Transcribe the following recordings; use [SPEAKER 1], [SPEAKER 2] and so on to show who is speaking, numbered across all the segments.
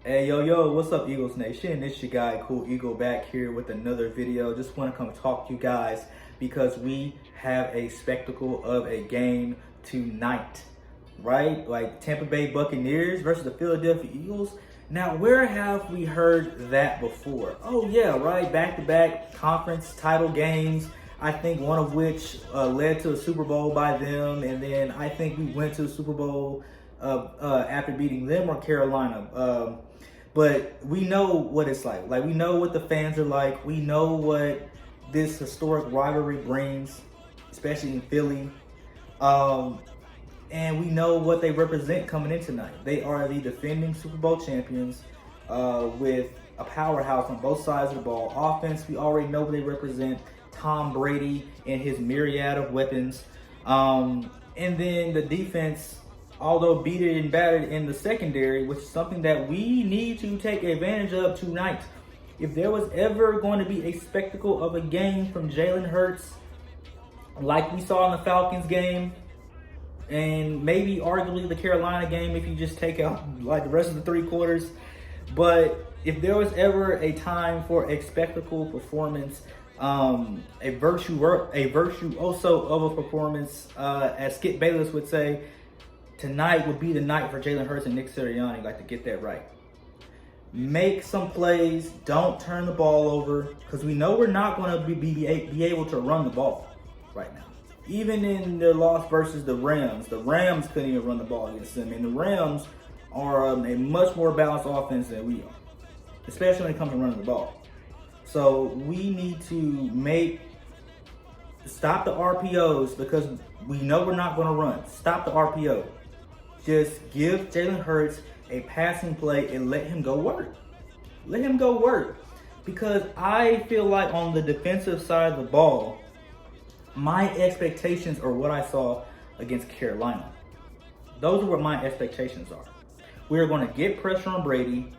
[SPEAKER 1] Hey, yo, what's up, Eagles Nation? It's your guy, Cool Eagle, back here with another video. Just want to come talk to you guys because we have a spectacle of a game tonight, right? Like Tampa Bay Buccaneers versus the Philadelphia Eagles. Now, where have we heard that before? Oh, yeah, right? Back-to-back conference title games. I think one of which led to a Super Bowl by them, and then I think we went to a Super Bowl after beating them or Carolina. But we know what it's like. Like, we know what the fans are like. We know what this historic rivalry brings, especially in Philly. And we know what they represent coming in tonight. They are the defending Super Bowl champions with a powerhouse on both sides of the ball. Offense, we already know what they represent. Tom Brady and his myriad of weapons. And then the defense, although beat it and battered in the secondary, which is something that we need to take advantage of tonight. If there was ever going to be a spectacle of a game from Jalen Hurts, like we saw in the Falcons game, and maybe arguably the Carolina game if you just take out like the rest of the three quarters. But if there was ever a time for a spectacle performance, a virtuoso of a performance, as Skip Bayless would say, tonight would be the night for Jalen Hurts and Nick Sirianni, like, to get that right. Make some plays. Don't turn the ball over, because we know we're not going to be able to run the ball right now. Even in their loss versus the Rams couldn't even run the ball against them. And the Rams are a much more balanced offense than we are, especially when it comes to running the ball. So we need to stop the RPOs, because we know we're not going to run. Stop the RPO. Just give Jalen Hurts a passing play and let him go work. Let him go work. Because I feel like on the defensive side of the ball, my expectations are what I saw against Carolina. Those are what my expectations are. We are going to get pressure on Brady.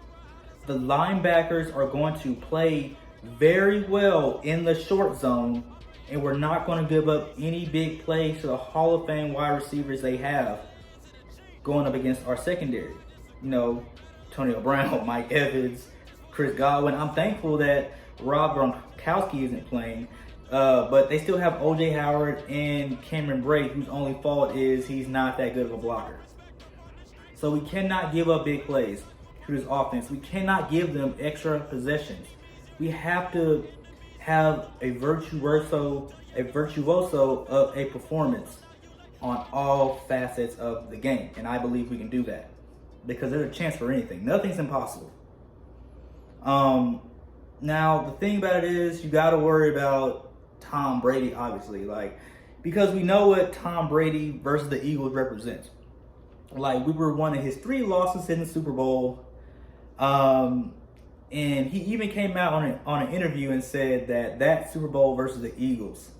[SPEAKER 1] The linebackers are going to play very well in the short zone, and we're not going to give up any big plays to the Hall of Fame wide receivers they have going up against our secondary. You know, Antonio Brown, Mike Evans, Chris Godwin. I'm thankful that Rob Gronkowski isn't playing, but they still have O.J. Howard and Cameron Brate, whose only fault is he's not that good of a blocker. So we cannot give up big plays to this offense. We cannot give them extra possessions. We have to have a virtuoso of a performance on all facets of the game. And I believe we can do that, because there's a chance for anything. Nothing's impossible. Now, the thing about it is, you got to worry about Tom Brady, obviously, because we know what Tom Brady versus the Eagles represents. Like, we were one of his 3 losses in the Super Bowl. And he even came out on an interview and said that Super Bowl versus the Eagles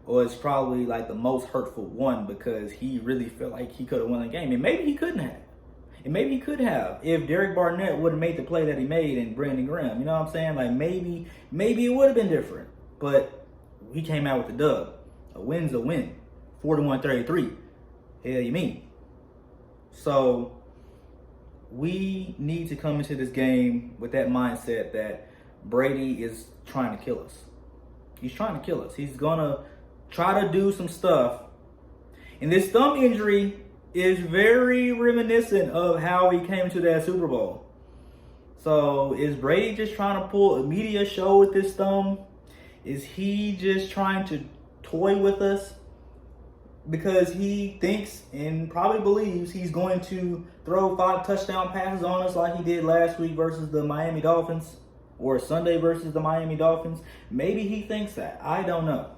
[SPEAKER 1] was probably like the most hurtful one, because he really felt like he could have won the game. And maybe he couldn't have. And maybe he could have if Derek Barnett would have made the play that he made and Brandon Graham. You know what I'm saying? Like, maybe it would have been different. But he came out with the dub. A win's a win. 41-33. Hell you mean? So we need to come into this game with that mindset that Brady is trying to kill us. He's trying to kill us. He's going to try to do some stuff. And this thumb injury is very reminiscent of how he came to that Super Bowl. So is Brady just trying to pull a media show with this thumb? Is he just trying to toy with us? Because he thinks and probably believes he's going to throw 5 touchdown passes on us like he did last week versus the Miami Dolphins, or Sunday versus the Miami Dolphins. Maybe he thinks that. I don't know.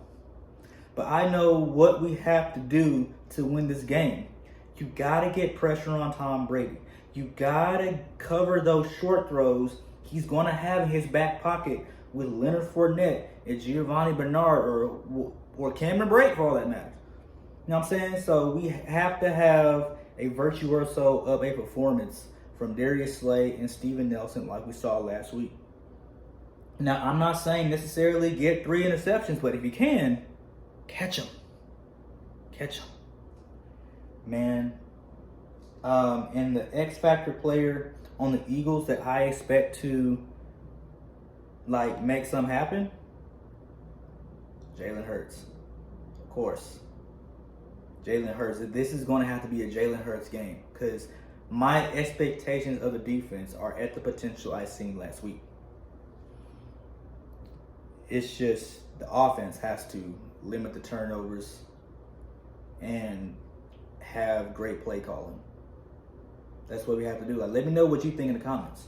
[SPEAKER 1] But I know what we have to do to win this game. You got to get pressure on Tom Brady. You got to cover those short throws he's going to have in his back pocket with Leonard Fournette and Giovanni Bernard or Cameron Brate, for all that matters. You know what I'm saying? So we have to have a virtuoso of a performance from Darius Slay and Steven Nelson like we saw last week. Now, I'm not saying necessarily get 3 interceptions, but if you can, catch them. Catch them. Man. And the X Factor player on the Eagles that I expect to like make something happen, Jalen Hurts. Of course. Jalen Hurts. This is going to have to be a Jalen Hurts game because my expectations of the defense are at the potential I seen last week. It's just the offense has to limit the turnovers and have great play calling. That's what we have to do. Like, let me know what you think in the comments.